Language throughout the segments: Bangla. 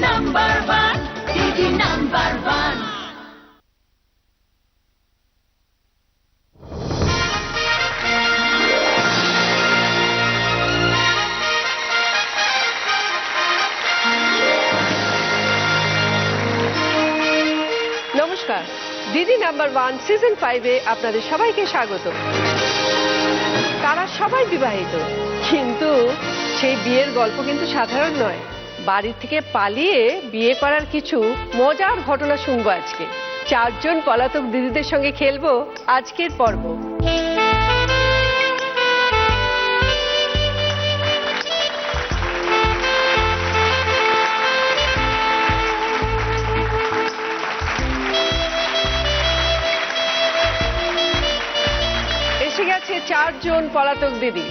নাম্বার ওয়ান, দিদি নাম্বার ওয়ান। নমস্কার, দিদি নাম্বার ওয়ান সিজন 5-এ আপনাদের সবাইকে স্বাগত। তারা সবাই বিবাহিত, কিন্তু সেই বিয়ের গল্প কিন্তু সাধারণ নয়। বাড়ি থেকে পালিয়ে বিয়ে করার কিছু মজার ঘটনা শুনবো আজকে। 4 জন পলাতক দিদিদের সঙ্গে খেলবো আজকের পর্ব। এসে গেছে 4 জন পলাতক দিদি।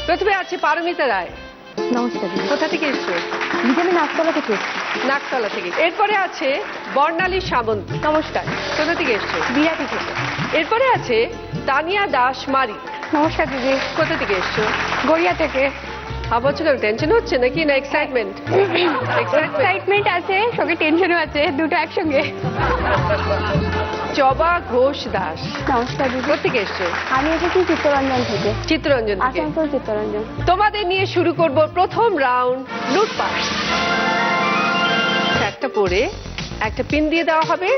প্রথমে আছে পারমিতা রায়। নমস্কার। কোথা থেকে এসছো? দিদি আমি নাকতলা থেকে এসেছি। নাকতলা থেকে। এরপরে আছে বর্ণালী সামন্ত। নমস্কার। কোথা থেকে এসছো? বিরাটি থেকে। এরপরে আছে তানিয়া দাস মারি। নমস্কার দিদি। কোথা থেকে এসছো? গড়িয়া থেকে। ভাবছো কেন, টেনশন হচ্ছে নাকি না এক্সাইটমেন্ট? এক্সাইটমেন্ট আছে, সঙ্গে টেনশনও আছে, দুটো একসঙ্গে। জবা ঘোষ দাস। নমস্কার দিদি। কোথা থেকে এসছো? আমি এসেছি চিত্তরঞ্জন থেকে। চিত্তরঞ্জন থেকে। আসানসোল চিত্তরঞ্জন। তোমাদের নিয়ে শুরু করব প্রথম রাউন্ড, লুটপাট। একটা পরে একটা পিন দিয়ে দেওয়া হবে,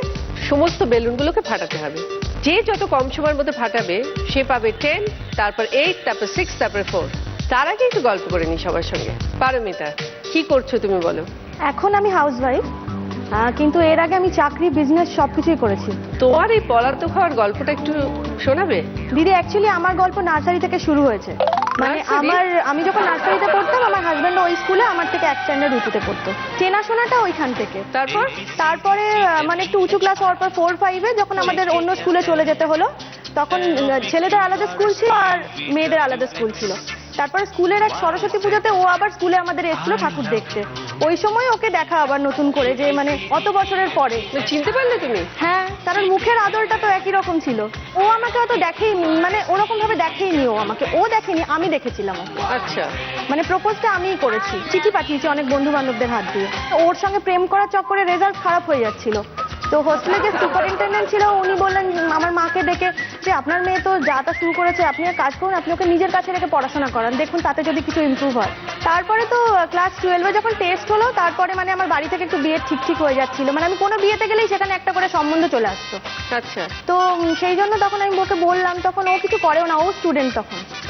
সমস্ত বেলুনগুলোকে ফাটাতে হবে। যে যত কম সময়ের মধ্যে ফাটাবে সে পাবে 10, তারপর 8, তারপর 6, তারপর 4। তার আগে একটু গল্প করে নি সবার সঙ্গে। পারমিতা, কি করছো তুমি বলো? এখন আমি হাউসওয়াইফ, কিন্তু এর আগে আমি চাকরি, বিজনেস সবকিছুই করেছি। তোমার এই পলাতক হওয়ার গল্পটা একটু শোনাবে? দিদি অ্যাকচুয়ালি আমার গল্প নার্সারি থেকে শুরু হয়েছে। মানে আমি যখন নার্সারিতে পড়তাম, আমার হাজব্যান্ড ওই স্কুলে আমার থেকে এক স্ট্যান্ডার্ড উঁচুতে পড়তো। চেনাশোনাটা ওইখান থেকে। তারপরে মানে একটু উঁচু ক্লাস হওয়ার পর 4-5-এ যখন আমাদের অন্য স্কুলে চলে যেতে হলো, তখন ছেলেদের আলাদা স্কুল ছিল আর মেয়েদের আলাদা স্কুল ছিল। তারপরে স্কুলের এক সরস্বতী পুজোতে ও আবার স্কুলে আমাদের এসেছিল ঠাকুর দেখতে। ওই সময় ওকে দেখা আবার নতুন করে, যে মানে অত বছরের পরে। চিনতে পারলে তুমি? হ্যাঁ, কারণ মুখের আদলটা তো একই রকম ছিল। ও আমাকে অত দেখেইনি, মানে ওরকম ভাবে দেখেইনি। ও আমাকে দেখেনি, আমি দেখেছিলাম ওকে। আচ্ছা। মানে প্রপোজটা আমিই করেছি, চিঠি পাঠিয়েছি অনেক বন্ধু বান্ধবদের হাত দিয়ে। ওর সঙ্গে প্রেম করার চক্করে রেজাল্ট খারাপ হয়ে যাচ্ছিল। তো হোস্টেলে যে সুপারিনটেন্ডেন্ট ছিল উনি বললেন আমার মাকে ডেকে যে আপনার মেয়ে তো যা তা শুরু করেছে, আপনি এক কাজ করুন, আপনি ওকে নিজের কাছে রেখে পড়াশোনা করান, দেখুন তাতে যদি কিছু ইমপ্রুভ হয়। তারপরে তো ক্লাস 12-এ যখন টেস্ট হলো, তারপরে মানে আমার বাড়ি থেকে একটু বিয়ে ঠিক হয়ে যাচ্ছিল। মানে আমি কোনো বিয়েতে গেলেই সেখানে একটা করে সম্বন্ধ চলে আসতো। আচ্ছা। তো সেই জন্য তখন আমি ওকে বললাম, তখন ও কিছু করেও না, ও স্টুডেন্ট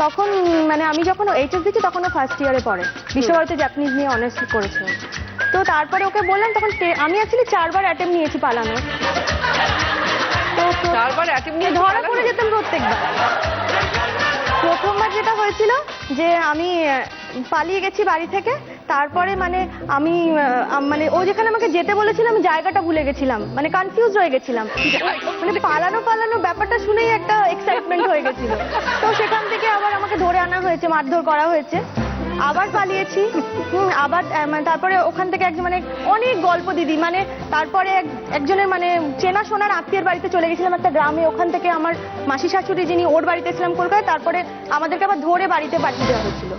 তখন মানে আমি যখন এইচএস দিচ্ছি তখন ও ফার্স্ট ইয়ারে পড়ে। বিশ্বভারতী জাপানিজ নিয়ে অনার্স করেছে। তো তারপরে ওকে বললাম, তখন আমি অ্যাকচুয়ালি 4 বার অ্যাটেম্প নিয়েছি পালানো। তো 4 বার অ্যাটেম্প নিয়ে ধরা পড়ে যেতাম প্রত্যেকবার। প্রথমবার যেটা হয়েছিল যে আমি পালিয়ে গেছি বাড়ি থেকে। তারপরে মানে আমি মানে ও যেখানে আমাকে যেতে বলেছিল আমি জায়গাটা ভুলে গেছিলাম, মানে কনফিউজ হয়ে গেছিলাম। মানে পালানো ব্যাপারটা শুনেই একটা এক্সাইটমেন্ট হয়ে গেছিল। তো সেখান থেকে আবার আমাকে ধরে আনা হয়েছে, মারধর করা হয়েছে, আবার পালিয়েছি। আবার তারপরে ওখান থেকে একজন মানে অনেক গল্প দিদি, মানে তারপরে একজনের মানে চেনাশোনার আত্মীয়ের বাড়িতে চলে গেছিলাম একটা গ্রামে। ওখান থেকে আমার মাসি শাশুড়ি যিনি, ওর বাড়িতে ছিলাম কলকাতায়। তারপরে আমাদেরকে আবার ধরে বাড়িতে পাঠিয়ে দেওয়া হয়েছিল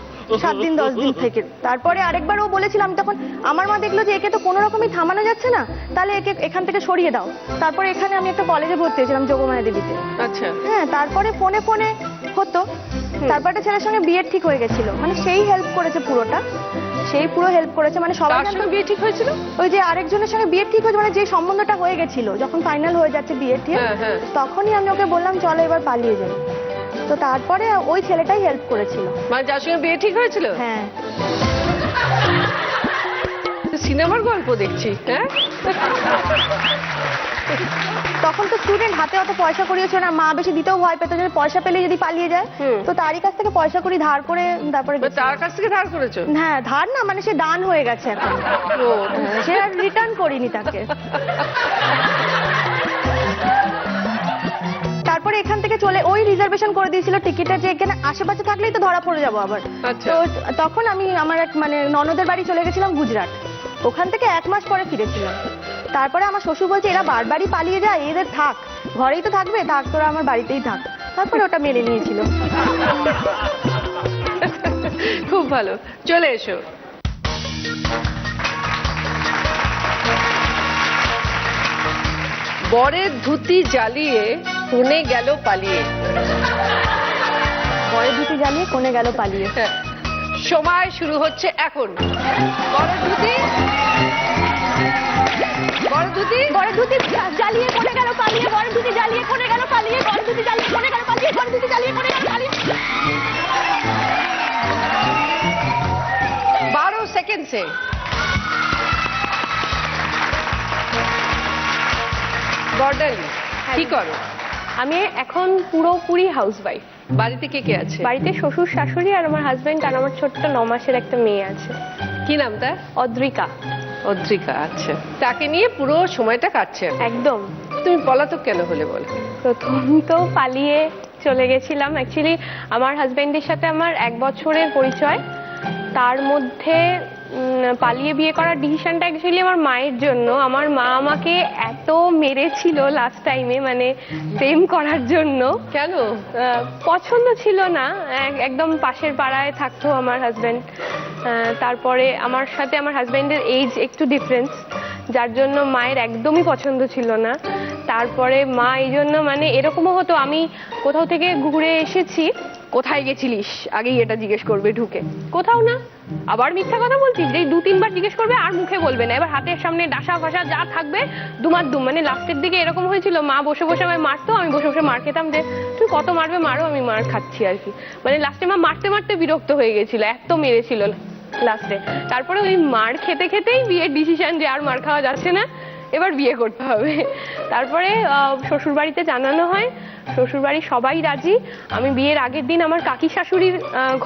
7 দিন 10 দিন থেকে। তারপরে আরেকবার ও বলেছিলাম, তখন আমার মা দেখলো যে একে তো কোনো রকমই থামানো যাচ্ছে না, তাহলে একে এখান থেকে সরিয়ে দাও। তারপরে এখানে আমি একটা কলেজে ভর্তি হয়েছিলাম, যোগমায়া দেবীতে। আচ্ছা। হ্যাঁ, তারপরে ফোনে হতো। তারপর একটা ছেলের সঙ্গে বিয়ে ঠিক হয়ে গেছিল, মানে সেই হেল্প করেছে পুরোটা। সেই পুরো হেল্প করেছে, মানে সবার সঙ্গে বিয়ে ঠিক হয়েছিল। ওই যে আরেকজনের সঙ্গে বিয়ে ঠিক হয়েছে, মানে যে সম্বন্ধটা হয়ে গেছিল, যখন ফাইনাল হয়ে যাচ্ছে বিয়ে ঠিক, তখনই আমি ওকে বললাম চলো এবার পালিয়ে যাই। তো তারপরে ওই ছেলেটাই হেল্প করেছিল, মানে যার সঙ্গে বিয়ে ঠিক হয়েছিল। হ্যাঁ। সিনেমার গল্প দেখছি। হ্যাঁ, তখন তো স্টুডেন্ট, হাতে অত পয়সা করিয়েছিল না, মা বেশি দিতেও ভয় পেত যে পয়সা পেলে যদি পালিয়ে যায়। তো তারই কাছ থেকে পয়সা করি ধার করে তারপরে। তার কাছ থেকে ধার করেছো? হ্যাঁ, ধার না, মানে সে দান হয়ে গেছে এখন। সে আর রিটার্ন করিনি তাকে। তারপরে এখান থেকে চলে ওই রিজার্ভেশন করে দিয়েছিল টিকিটের, যে এখানে আশেপাশে থাকলেই তো ধরা পড়ে যাবো আবার। তো তখন আমি আমার এক মানে ননদের বাড়ি চলে গেছিলাম গুজরাট। ওখান থেকে 1 মাস পরে ফিরেছিলাম। তারপরে আমার শ্বশুর বলছে এরা বারবারই পালিয়ে যায়, এদের থাক, ঘরেই তো থাকবে, থাক তোরা আমার বাড়িতেই থাক। তারপরে ওটা মেনে নিয়েছিল। খুব ভালো, চলে এসো। বরের ধুতি জ্বালিয়ে কোণে গেল পালিয়ে। বরের ধুতি জ্বালিয়ে কোণে গেল পালিয়ে। হ্যাঁ, সময় শুরু হচ্ছে এখন। বরের ধুতি জ্বালিয়ে কোণে গেল পালিয়ে, বরের ধুতি জ্বালিয়ে কোণে গেল পালিয়ে, বরের ধুতি জ্বালিয়ে কোণে গেল পালিয়ে, বরের ধুতি জ্বালিয়ে কোণে গেল পালিয়ে। 12 সেকেন্ডসে বর্ডালি কি করো? আমি এখন পুরোপুরি হাউসওয়াইফ। বাড়িতে কে কে আছে? বাড়িতে শ্বশুর শাশুড়ি আর আমার হাজবেন্ড আর আমার ছোট্ট 9 মাসের একটা মেয়ে আছে। কি নাম তার? অদ্রিকা। অদ্রিকা, আচ্ছা। তাকে নিয়ে পুরো সময়টা কাটছে। একদম। তুমি পলাতক কেন হলে বলো? প্রথম তো পালিয়ে চলে গেছিলাম। অ্যাকচুয়ালি আমার হাজবেন্ডের সাথে আমার 1 বছরের পরিচয়। তার মধ্যে পালিয়ে বিয়ে করার ডিসিশনটা অ্যাকচুয়ালি আমার মায়ের জন্য। আমার মা আমাকে এত মেরেছিল লাস্ট টাইমে, মানে প্রেম করার জন্য। কেন? পছন্দ ছিল না। একদম পাশের পাড়ায় থাকতো আমার হাজবেন্ড। তারপরে আমার সাথে আমার হাজবেন্ডের এজ একটু ডিফারেন্স, যার জন্য মায়ের একদমই পছন্দ ছিল না। তারপরে মা এই জন্য, মানে এরকমও হতো আমি কোথাও থেকে ঘুরে এসেছি, কোথায় গেছিলিস আগেই এটা জিজ্ঞেস করবে ঢুকে, কোথাও না, আবার মিথ্যা কথা বলছিস, এই 2-3 বার জিজ্ঞেস করবে আর মুখে বলবে না। এবার হাতের সামনে ডাসা ফাসা যা থাকবে দুমার, মানে লাস্টের দিকে এরকম হয়েছিল মা বসে বসে আমায় মারতো, আমি বসে বসে মার খেতাম যে তুই কত মারবে মারো, আমি মার খাচ্ছি আর কি। মানে লাস্টে মা মারতে মারতে বিরক্ত হয়ে গেছিল, এত মেরেছিল লাস্টে। তারপরে ওই মার খেতে খেতেই বিয়ের ডিসিশন যে আর মার খাওয়া যাচ্ছে না, এবার বিয়ে করতে হবে। তারপরে শ্বশুর বাড়িতে জানানো হয়, শ্বশুর বাড়ির সবাই রাজি। আমি বিয়ের আগের দিন আমার কাকি শাশুড়ির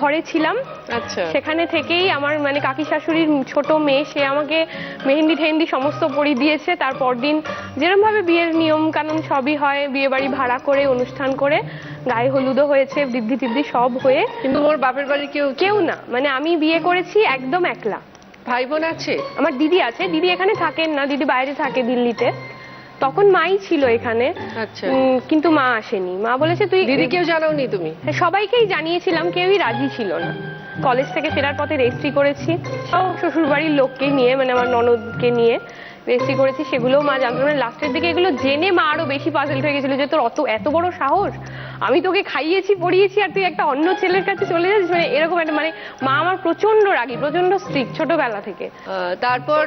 ঘরে ছিলাম। আচ্ছা। সেখানে থেকেই আমার, মানে কাকি শাশুড়ির ছোট মেয়ে, সে আমাকে মেহেন্দি টেহেন্দি সমস্ত পরিয়ে দিয়েছে। তারপর দিন যেরকম ভাবে বিয়ের নিয়ম কানুন সবই হয়, বিয়ে বাড়ি ভাড়া করে অনুষ্ঠান করে গায়ে হলুদও হয়েছে, বৃদ্ধি টিদ্ধি সব হয়ে। কিন্তু ওর বাপের বাড়ির কেউ না, মানে আমি বিয়ে করেছি একদম একলা। ভাই বোন আছে? আমার দিদি আছে, দিদি এখানে থাকেন না, দিদি বাইরে থাকে দিল্লিতে। তখন মাই ছিল এখানে। আচ্ছা। কিন্তু মা আসেনি, মা বলেছে তুই। দিদিকেও জানাওনি তুমি? সবাইকেই জানিয়েছিলাম, কেউই রাজি ছিল না। কলেজ থেকে ফেরার পথে রেজিস্ট্রি করেছি শ্বশুর বাড়ির লোককে নিয়ে, মানে আমার ননদকে নিয়ে রেজিস্ট্রি করেছি, সেগুলোও মা জানতো না। লাস্টের দিকে এগুলো জেনে মা আরো বেশি পাজল হয়ে গেছিল যে তোর এত বড় সাহস, আমি তোকে খাইয়েছি পড়িয়েছি আর তুই একটা অন্য ছেলের কাছে চলে যাচ্ছিস, মানে এরকম একটা, মানে মা আমার প্রচন্ড রাগী, প্রচন্ড স্ট্রিক্ট ছোটবেলা থেকে। তারপর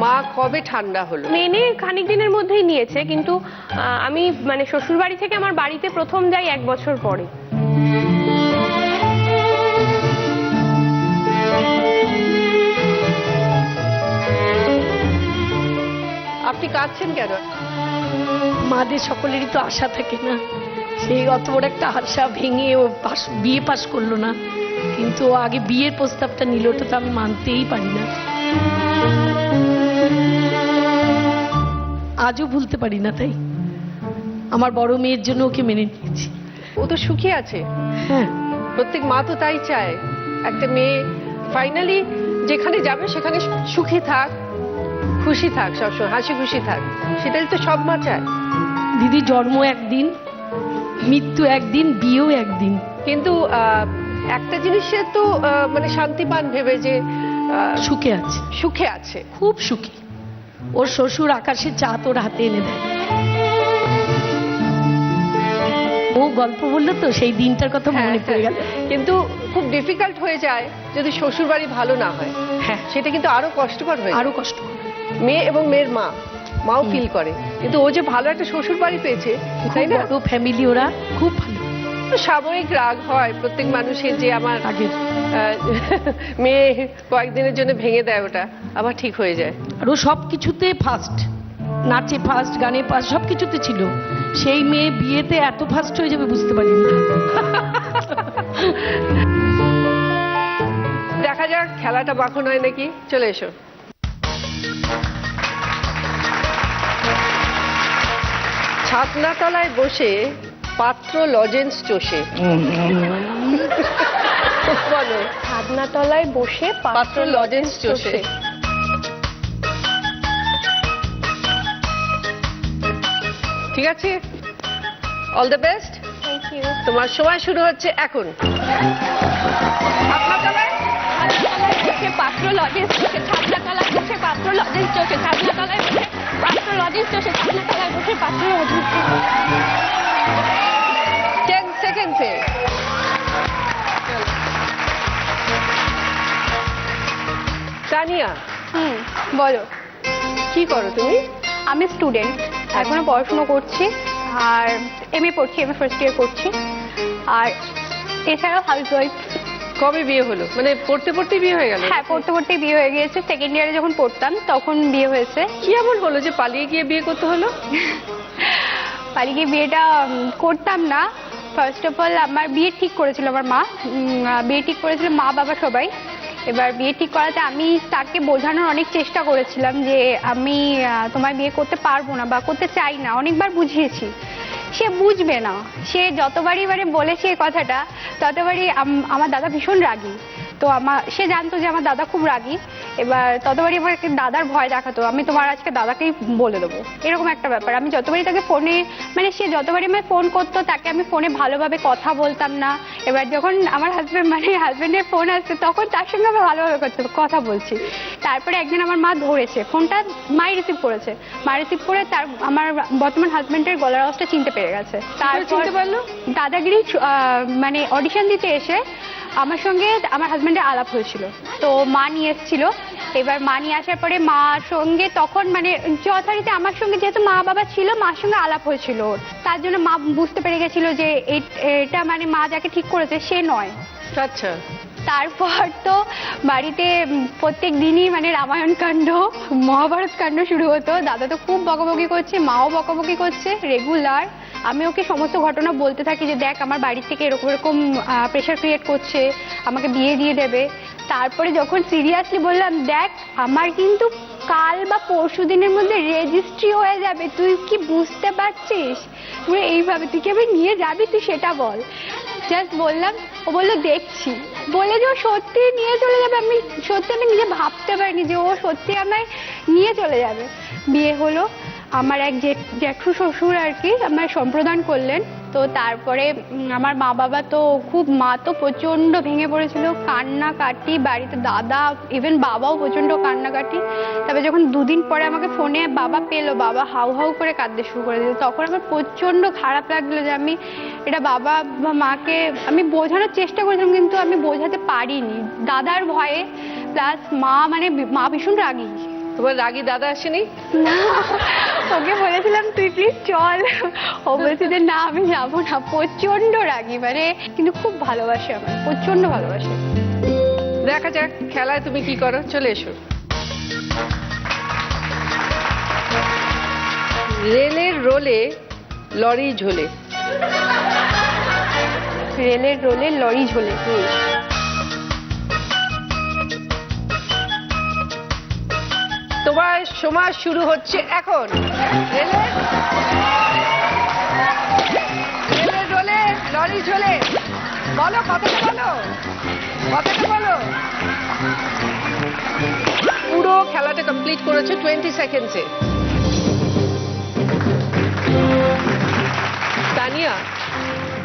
মা কবে ঠান্ডা হলো? মেনে খানিক দিনের মধ্যেই নিয়েছে, কিন্তু আমি মানে শ্বশুর বাড়ি থেকে আমার বাড়িতে প্রথম যাই 1 বছর পরে। আপনি কাঁদছেন কেন? মাদের সকলেরই তো আশা থাকে না, সেই অত বড় একটা আশা ভেঙে ও বিয়ে পাশ করলো না, কিন্তু ও আগে বিয়ের প্রস্তাবটা নিল, ওটা তো আমি মানতেই পারি না, আজও ভুলতে পারি না। তাই আমার বড় মেয়ের জন্য ওকে মেনে নিয়েছি। ও তো সুখী আছে। হ্যাঁ, প্রত্যেক মা তো তাই চায়, একটা মেয়ে ফাইনালি যেখানে যাবে সেখানে সুখী থাক, খুশি থাক, সবসময় হাসি খুশি থাক, সেটাই তো সব মা চায়। দিদি জন্ম একদিন, মৃত্যু একদিন, বিয়েও একদিন। কিন্তু একটা জিনিসে তো মানে শান্তি পান ভেবে যে সুখে আছে, সুখে আছে, খুব সুখী। ওর শ্বশুর আকাশের চাঁদ ওর হাতে এনে দেয়। ও গল্প বললো তো সেই দিনটার কথা মনে পড়ে গেল। কিন্তু খুব ডিফিকাল্ট হয়ে যায় যদি শ্বশুর বাড়ি ভালো না হয়। হ্যাঁ, সেটা কিন্তু আরো কষ্টকর হয়ে যায়। আরো কষ্ট। মেয়ে এবং মেয়ের মাও ফিল করে, কিন্তু ও যে ভালো একটা শ্বশুর বাড়ি পেয়েছে, তাই না? বড় ফ্যামিলি, ওরা খুব ভালো। সাময়িক রাগ হয় প্রত্যেক মানুষের যে আমার আগের মেয়ে কয়েকদিনের জন্য ভেঙে দেয়, ওটা আবার ঠিক হয়ে যায়। আর ও সব কিছুতে ফার্স্ট, নাচে ফার্স্ট, গানে ফার্স্ট, সব কিছুতে ছিল। সেই মেয়ে বিয়েতে এত ফার্স্ট হয়ে যাবে বুঝতে পারিনি। দেখা যাক খেলাটা বাঁকুন হয় নাকি। চলে এসো। ছাতনাতলায় বসে পাত্র লজেন্স চষে। বলো। ছাদনাতলায় বসে পাত্র লজেন্স চষে। ঠিক আছে, all the best. Thank you. তোমার সময় শুরু হচ্ছে এখন। ছাদনাতলায় বসে পাত্র লজেন্স চষে, ছাদনাতলায় বসে পাত্র লজেন্স চষে, ছাদনাতলায় বসে পাত্র লজেন্স চষে, ছাদনাতলায় বসে পাশেই আছে। 10 সেকেন্ডসে। তানিয়া, বলো। কি করো তুমি? আমি স্টুডেন্ট, এখনো পড়াশোনা করছি, আর এমএ পড়ছি, এমএ ফার্স্ট ইয়ার করছি, আর এছাড়াও হাউসওয়াইফ। কবে বিয়ে হলো? মানে পড়তে পড়তে বিয়ে হয়ে গেল? হ্যাঁ, পড়তে পড়তেই বিয়ে হয়ে গিয়েছে। সেকেন্ড ইয়ারে যখন পড়তাম তখন বিয়ে হয়েছে। কি এমন হলো যে পালিয়ে গিয়ে বিয়ে করতে হলো? পালিয়ে গিয়ে বিয়েটা করতাম না। ফার্স্ট অফ অল আমার বিয়ে ঠিক করেছিল আমার মা, বিয়ে ঠিক করেছিল মা বাবা সবাই। এবার বিয়ে ঠিক করাতে আমি তাকে বোঝানোর অনেক চেষ্টা করেছিলাম যে আমি তোমার বিয়ে করতে পারবো না বা করতে চাই না, অনেকবার বুঝিয়েছি। সে বুঝবে না। সে যতবারই বলেছে এই কথাটা, ততবারই আমার দাদা ভীষণ রাগী। তো সে জানতো যে আমার দাদা খুব রাগী। এবার ততবারই আমার দাদার ভয় দেখাতো, আমি তোমার আজকে দাদাকেই বলে দেবো, এরকম একটা ব্যাপার। আমি যতবারই তাকে ফোনে, মানে সে যতবারই আমায় ফোন করতো, তাকে আমি ফোনে ভালোভাবে কথা বলতাম না। এবার যখন আমার হাজব্যান্ডের ফোন আসছে, তখন তার সঙ্গে আমি ভালোভাবে কথা বলছি। তারপরে একদিন আমার মা ধরেছে ফোনটা, মাই রিসিভ করেছে। মা রিসিভ করে আমার বর্তমান হাজব্যান্ডের গলার আওয়াজটা চিনতে পেরে গেছে। তারপর চিনতে পারলো? দাদাগিরি মানে অডিশন দিতে এসে আমার সঙ্গে আমার হাজব্যান্ডের আলাপ হয়েছিল। তো মা নিয়ে এসেছিল। এবার মা নিয়ে আসার পরে মার সঙ্গে তখন মানে যথারীতি আমার সঙ্গে, যেহেতু মা বাবা ছিল, মার সঙ্গে আলাপ হয়েছিল। তার জন্য মা বুঝতে পেরে গেছিল যে এটা মানে মা যাকে ঠিক করেছে সে নয়। আচ্ছা। তারপর তো বাড়িতে প্রত্যেক দিনই মানে রামায়ণ কাণ্ড, মহাভারত কাণ্ড শুরু হতো। দাদা তো খুব বকাবকি করছে, মাও বকাবকি করছে রেগুলার। আমি ওকে সমস্ত ঘটনা বলতে থাকি যে দেখ আমার বাড়ি থেকে এরকম এরকম প্রেশার ক্রিয়েট করছে, আমাকে বিয়ে দিয়ে দেবে। তারপরে যখন সিরিয়াসলি বললাম, দেখ আমার কিন্তু কাল বা পরশু দিনের মধ্যে রেজিস্ট্রি হয়ে যাবে, তুই কি বুঝতে পারছিস? এইভাবে তুই কি আমি নিয়ে যাবি, তুই সেটা বল। জাস্ট বললাম, ও বললো দেখছি। বলে যে ও সত্যি নিয়ে চলে যাবে, আমি নিজে ভাবতে পারিনি যে ও সত্যি আমায় নিয়ে চলে যাবে। বিয়ে হলো, আমার এক জ্যাঠু শ্বশুর আর কি আমায় সম্প্রদান করলেন। তো তারপরে আমার মা বাবা তো মা তো প্রচন্ড ভেঙে পড়েছিল, কান্নাকাটি বাড়িতে, দাদা ইভেন বাবাও প্রচন্ড কান্নাকাটি। তবে যখন দুদিন পরে আমাকে ফোনে বাবা পেলো, বাবা হাউ হাউ করে কাঁদতে শুরু করে দিল। তখন আমার প্রচন্ড খারাপ লাগলো যে আমি এটা বাবা বা মাকে আমি বোঝানোর চেষ্টা করেছিলাম, কিন্তু আমি বোঝাতে পারিনি দাদার ভয়ে। প্লাস মা ভীষণ রাগী। তোমার রাগী দাদা আসেনি? না, ওকে বলেছিলাম তুই প্লিজ চল, ও বলছে যে না আমি যাবো না। প্রচন্ড রাগী মানে, কিন্তু খুব ভালোবাসে, আমার প্রচন্ড ভালোবাসে। দেখা যাক খেলায় তুমি কি করো, চলে এসো। রেলের রোলে লরি ঝোলে। রেলের রোলে লরি ঝোলে। তোমার সময় শুরু হচ্ছে এখন। রেলের রোলে লরি ঝোলে, বলো কথাটা বলো, কথাটা বলো। পুরো খেলাটা কমপ্লিট করেছে 20 সেকেন্ডসে। তানিয়া,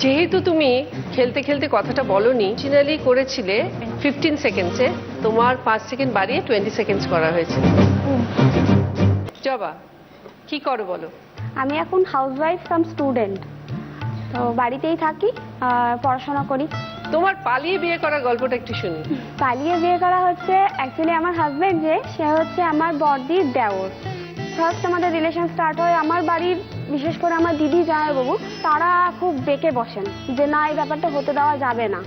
যেহেতু তুমি খেলতে খেলতে কথাটা বলনি, অরিজিনালি করেছিলে 15 সেকেন্ডসে, তোমার 5 সেকেন্ড বাড়িয়ে 20 সেকেন্ডস করা হয়েছে। জবা, কি করো বলো? আমি এখন হাউসওয়াইফ কাম স্টুডেন্ট, তো বাড়িতেই থাকি আর পড়াশোনা করি। তোমার পালিয়ে বিয়ে করার গল্পটা একটু শুনি। পালিয়ে বিয়ে করা হচ্ছে অ্যাকচুয়ালি আমার হাজবেন্ড সে হচ্ছে আমার বড়দির দেওর। ফার্স্ট আমাদের রিলেশন স্টার্ট হয় আমার বাড়ির, বিশেষ করে আমার দিদি জামাইবাবু, তারা খুব বেঁকে বসেন যে না এই ব্যাপারটা হতে দেওয়া যাবে না,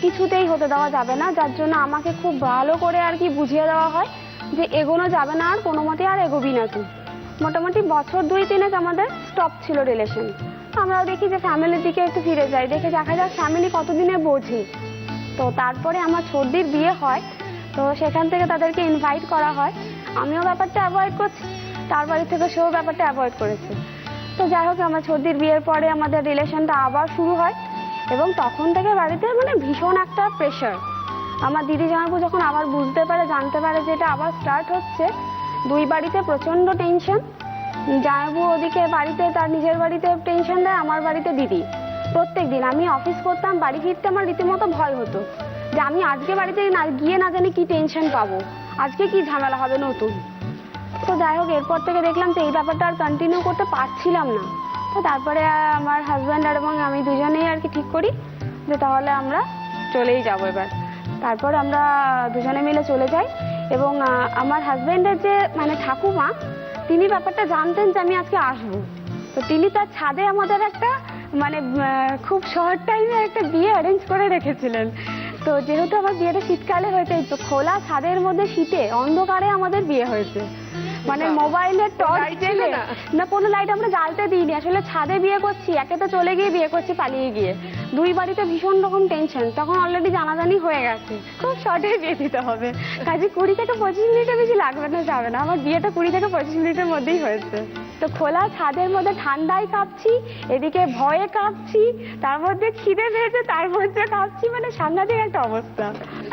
কিছুতেই হতে দেওয়া যাবে না। যার জন্য আমাকে খুব ভালো করে আর কি বুঝিয়ে দেওয়া হয় যে এগোনো যাবে না, আর কোনো মতে আর এগোবি না তুই। মোটামুটি বছর 2-3 আমাদের স্টপ ছিল রিলেশন। আমরাও দেখি যে ফ্যামিলির দিকে একটু ফিরে যাই, দেখে দেখা যায় ফ্যামিলি কতদিনে বোঝে। তো তারপরে আমার ছোটদির বিয়ে হয়, তো সেখান থেকে তাদেরকে ইনভাইট করা হয়। আমিও ব্যাপারটা অ্যাভয়েড করছি, তার বাড়ি থেকে সেও ব্যাপারটা অ্যাভয়েড করেছে। তো যাই হোক আমার ছোটদির বিয়ের পরে আমাদের রিলেশনটা আবার শুরু হয়, এবং তখন থেকে বাড়িতে মানে ভীষণ একটা প্রেশার। আমার দিদি জামাইবাবু যখন আবার বুঝতে পারে, জানতে পারে যে এটা আবার স্টার্ট হচ্ছে, দুই বাড়িতে প্রচন্ড টেনশন। জামাইবাবু ওদিকে বাড়িতে তার নিজের বাড়িতে টেনশন দেয়, আমার বাড়িতে দিদি। প্রত্যেক দিন আমি অফিস করতাম, বাড়ি ফিরতে আমার রীতিমতো ভয় হতো যে আমি আজকে বাড়িতে গিয়ে না জানি কি টেনশন পাবো, আজকে কি ঝামেলা হবে নতুন। তো যাই হোক এরপর থেকে দেখলাম যে এই ব্যাপারটা আর কন্টিনিউ করতে পারছিলাম না। তো তারপরে আমার হাজব্যান্ড আর এবং আমি দুজনেই আর কি ঠিক করি যে তাহলে আমরা চলেই যাবো এবার। তারপর আমরা দুজনে মিলে চলে যাই এবং আমার হাজব্যান্ডের যে মানে ঠাকুমা, তিনি ব্যাপারটা জানতেন যে আমি আজকে আসবো। তো তিনি তার ছাদে আমাদের একটা মানে খুব শর্ট টাইমে একটা বিয়ে অ্যারেঞ্জ করে রেখেছিলেন। তো যেহেতু আমার বিয়েটা শীতকালে হয়েছে, তো খোলা ছাদের মধ্যে শীতে অন্ধকারে আমাদের বিয়ে হয়েছে। মানে মোবাইলের টর্চ Light ছিল জেলে না? না, কোনো লাইট আমরা জ্বালতে দিইনি। আসলে ছাদে বিয়ে করছি, একে তো চলে গিয়ে বিয়ে করছি পালিয়ে গিয়ে, দুই বাড়িতে ভীষণ রকম টেনশন। তখন অলরেডি জানাজানি হয়ে গেছে, খুব শর্টে বিয়ে দিতে হবে, কাজে 20 থেকে 25 মিনিটের বেশি লাগবে না, যাবে না। আমার বিয়েটা 20 থেকে 25 মিনিটের মধ্যেই হয়েছে। তো খোলা ছাদের মধ্যে ঠান্ডায় কাঁপছি, এদিকে ভয়ে কাঁপছি, তার মধ্যে খিদে পেয়েছে, তার মধ্যে কাঁপছি, মানে সাংঘাতিক একটা অবস্থা।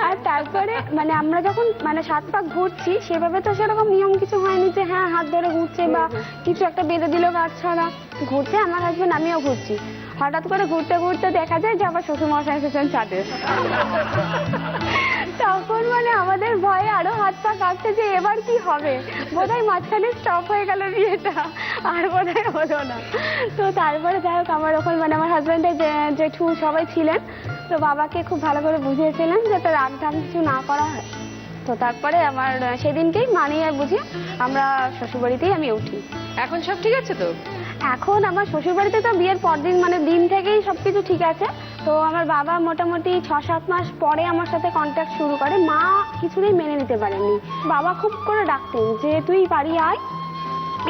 আর তারপরে মানে আমরা যখন মানে 7 পাক ঘুরছি, সেভাবে তো সেরকম নিয়ম কিছু হয়নি যে হ্যাঁ হাত ধরে ঘুরছে বা কিছু একটা বেঁধে দিল গাছ ছাড়া। ঘুরছে আমার হাজবেন্ড, আমিও ঘুরছি। হঠাৎ করে ঘুরতে ঘুরতে দেখা যায় যে আমার শ্বশুর মশাই এসেছেন ছাদে। তখন মানে আমাদের ভয়ে আরো হাত পা কাঁপছে যে এবার কি হবে, বোধহয় মাঝখানে স্টপ হয়ে গেল বিয়েটা, আর বোধহয় হলো না। তো তারপরে যাই হোক আমার ওখানে মানে আমার হাজবেন্ডের জেঠু সবাই ছিলেন, তো বাবাকে খুব ভালো করে বুঝিয়েছিলেন যাতে রাগ ঢাক কিছু না করা হয়। তো তারপরে আমার সেদিনকেই মানিয়ে বুঝিয়ে আমরা শ্বশুরবাড়িতেই আমি উঠি। এখন সব ঠিক আছে তো? এখন আমার শ্বশুরবাড়িতে তো বিয়ের পর দিন মানে দিন থেকেই সবকিছু ঠিক আছে। তো আমার বাবা মোটামুটি 6-7 মাস পরে আমার সাথে কন্ট্যাক্ট শুরু করে। মা কিছুতেই মেনে নিতে পারেননি। বাবা খুব করে ডাকতেন যে তুই বাড়ি আয়,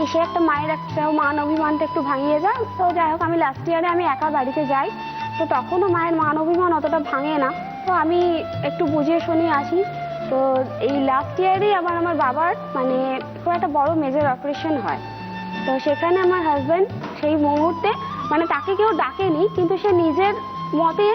এসে একটা মায়ের একটা মান অভিমানটা একটু ভাঙিয়ে যা। তো যাই হোক আমি লাস্ট ইয়ারে আমি একা বাড়িতে যাই, তো তখনও মায়ের মান অভিমান অতটা ভাঙে না। তো আমি একটু বুঝিয়ে শুনিয়ে আসি। তো এই লাস্ট ইয়ারেই আমার বাবার মানে খুব একটা বড় মেজর অপারেশন হয়। তো সেখানে আমার হাজব্যান্ড সেই মুহূর্তে মানে তাকে কেউ ডাকেনি, কিন্তু সে নিজের মতে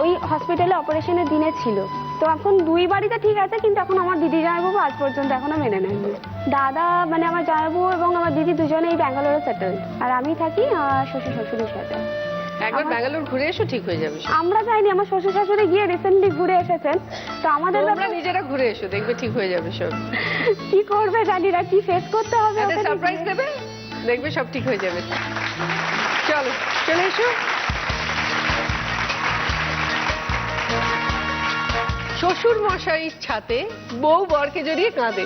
ওই হসপিটালে অপারেশনের দিনে ছিল। তো এখন দুই বাড়িতে ঠিক আছে, কিন্তু এখন আমার দিদি জামাইবাবু আজ পর্যন্ত এখনো মেনে নেয়নি। দাদা মানে আমার জামাইবাবু এবং আমার দিদি দুজনেই ব্যাঙ্গালোরে সেটেল, আর আমি থাকি শ্বশুর শাশুড়ির সাথে। একবার ব্যাঙ্গালোর ঘুরে এসো, ঠিক হয়ে যাবে সব। আমরা যাইনি, আমার শ্বশুর শাশুড়ি গিয়ে রিসেন্টলি ঘুরে এসেছেন। তো আমাদের তোমরা নিজেরা ঘুরে এসো, দেখবে ঠিক হয়ে যাবে সব। কি করবে জানি না, কি ফেস করতে হবে। একটা ওখানে সারপ্রাইজ গিয়ে। দেবে, দেখবে সব ঠিক হয়ে যাবে। চলো চলে এসো। শ্বশুর মশাইয়ের ছাতে বউ বরকে জড়িয়ে কাঁদে।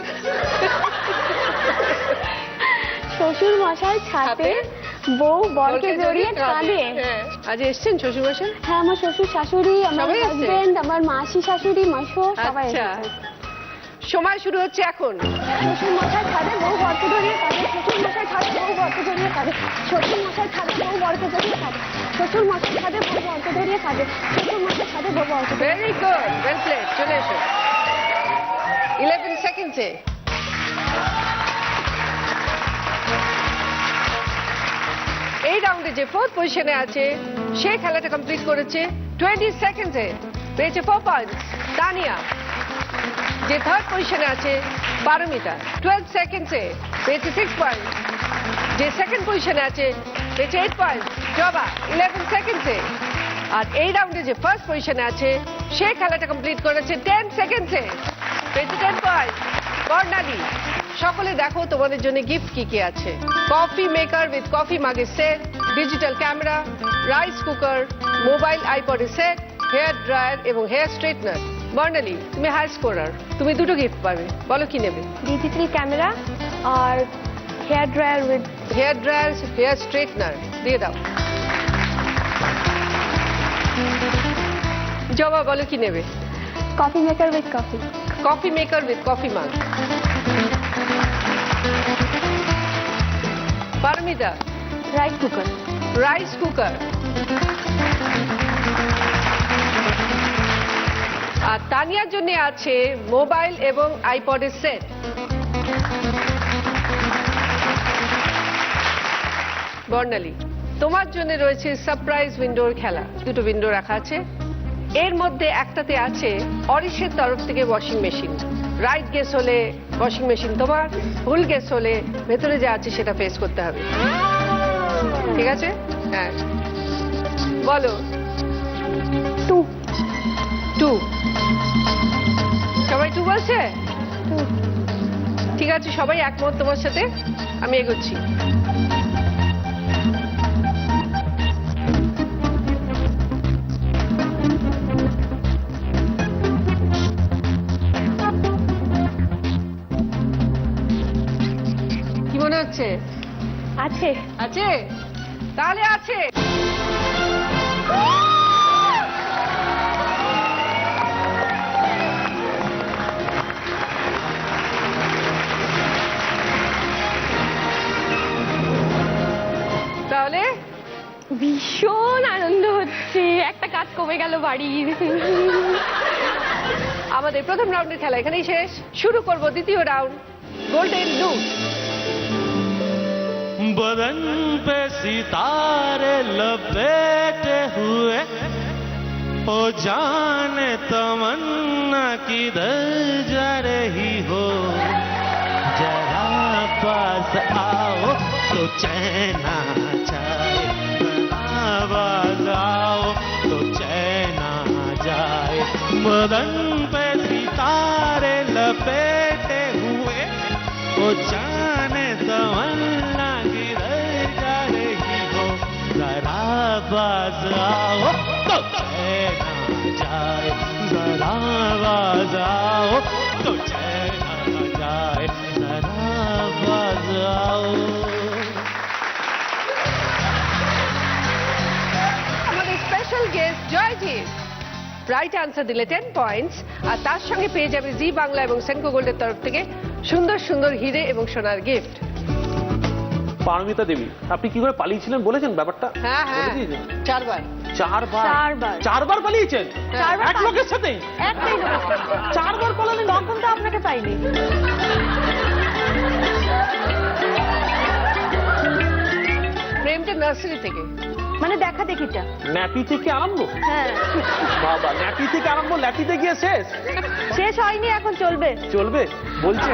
শ্বশুর মশাই ছাতে বউ বরকে জড়িয়ে কাঁদে। হ্যাঁ, আজ এসছেন শ্বশুর মশাই? হ্যাঁ, আমার শ্বশুর শাশুড়ি, আমার সবাই এসছে? হাজবেন্ড, আমার মাসি শাশুড়ি, মাসো সবাই আচ্ছা, এসেছে। সময় শুরু হচ্ছে এখন। শ্বশুর মশাই ছাদে বউ বরকে জড়িয়ে কাঁদে, শ্বশুর মশাই ছাদে বউ বরকে জড়িয়ে কাঁদে, শ্বশুর মশাই ছাদে বউ বরকে জড়িয়ে কাঁদে, শ্বশুর মশাই ছাদে বউ বরকে জড়িয়ে কাঁদে, শ্বশুর মশাই ছাদে বউ বরকে জড়িয়ে। Very good, well played. চলে এসো। 11 সেকেন্ডসে এই রাউন্ডে যে 4th পজিশনে আছে সে খেলাটা কমপ্লিট করেছে 20 সেকেন্ডসে, পেয়েছে 4 পয়েন্টস। তানিয়া যে 3rd পজিশনে আছে পারমিতা 12 সেকেন্ডসে পেয়েছে 6 পয়েন্টস। যে 2nd পজিশনে আছে পেয়েছে 8 পয়েন্টস জবা 11 সেকেন্ডসে। আর এই রাউন্ডে যে 1st পজিশনে আছে সে খেলাটা কমপ্লিট করেছে 10 সেকেন্ডসে, পেয়েছে 10 পয়েন্টস বর্ণালী। সকলে দেখো তোমাদের জন্য গিফট কি কি আছে। কফি মেকার উইথ কফি মাগের set, digital camera, rice cooker, mobile আইপডের সেট, হেয়ার ড্রায়ার এবং হেয়ার স্ট্রেটনার। বর্ণালী তুমি হাই স্কোরার, তুমি দুটো গিফট পাবে, বলো কি নেবে? ডিজিটাল ক্যামেরা আর hair dryer with hair dryer, hair straightener দিয়ে দাও। জবা বলো কি নেবে? Coffee maker with coffee. Coffee maker with coffee mug. Paromita rice cooker. Rice cooker. আর তানিয়ার জন্য আছে মোবাইল এবং আইপডের সেট। বর্ণালী তোমার জন্য রয়েছে সারপ্রাইজ উইন্ডোর খেলা। দুটো উইন্ডো রাখা আছে, এর মধ্যে একটাতে আছে অরিশের তরফ থেকে ওয়াশিং মেশিন। রাইট গেস হলে ওয়াশিং মেশিন তোমার, ভুল গেস হলে ভেতরে যা আছে সেটা ফেস করতে হবে। ঠিক আছে? হ্যাঁ বলো। 2 সবাই 2 বলছে? ঠিক ঠিক আছে, সবাই একমত তোমার সাথে, আমি এগোচ্ছি। কি মনে হচ্ছে? আছে। আছে? তাহলে আছে। তাহলে ভীষণ আনন্দ হচ্ছে, একটা কাজ কমে গেল বাড়ির। আমাদের প্রথম রাউন্ডের খেলা এখানেই শেষ। শুরু করব দ্বিতীয় রাউন্ড, গোল্ডেন লুট। बदन पे सितारे लपेटे हुए ओ जाने तमन्ना किधर जा रही हो जरा पास आओ तो चैन आ जाए आवाज आओ तो चैन आ जाए बदन पे सितारे लपेटे हुए ओ जाने तमन्ना किधर जा रही हो जरा बाज आओ तो चैन आ जाए जरा बाज आओ तो चैन आ जाए जरा बाज आओ। আমাদের special guest Joyjit right answer দিলে 10 পয়েন্টস, আর তার সঙ্গে পেয়ে যাবে জি বাংলা এবং সেনকো গোল্ডের তরফ থেকে সুন্দর সুন্দর হিরে এবং সোনার গিফট। পারমিতা দেবী, আপনি কি করে পালিয়েছিলেন বলেছেন ব্যাপারটা? হ্যাঁ হ্যাঁ, বলে দিয়েছেন? 4 বার। চারবার পালিয়েছেন? চারবার এক লোকের সাথে? একটাই লোক। 4 বার পালালেন? তখন তো আপনাকে পাইনি। প্রেমটা নার্সারি থেকে, মানে দেখা দেখিটা। ন্যাপি থেকে আরম্ভ? হ্যাঁ, বাবা, ন্যাপি থেকে আরম্ভ, ল্যাপিতে গিয়ে শেষ? শেষ হয়নি, এখন চলবে। চলবে বলছে?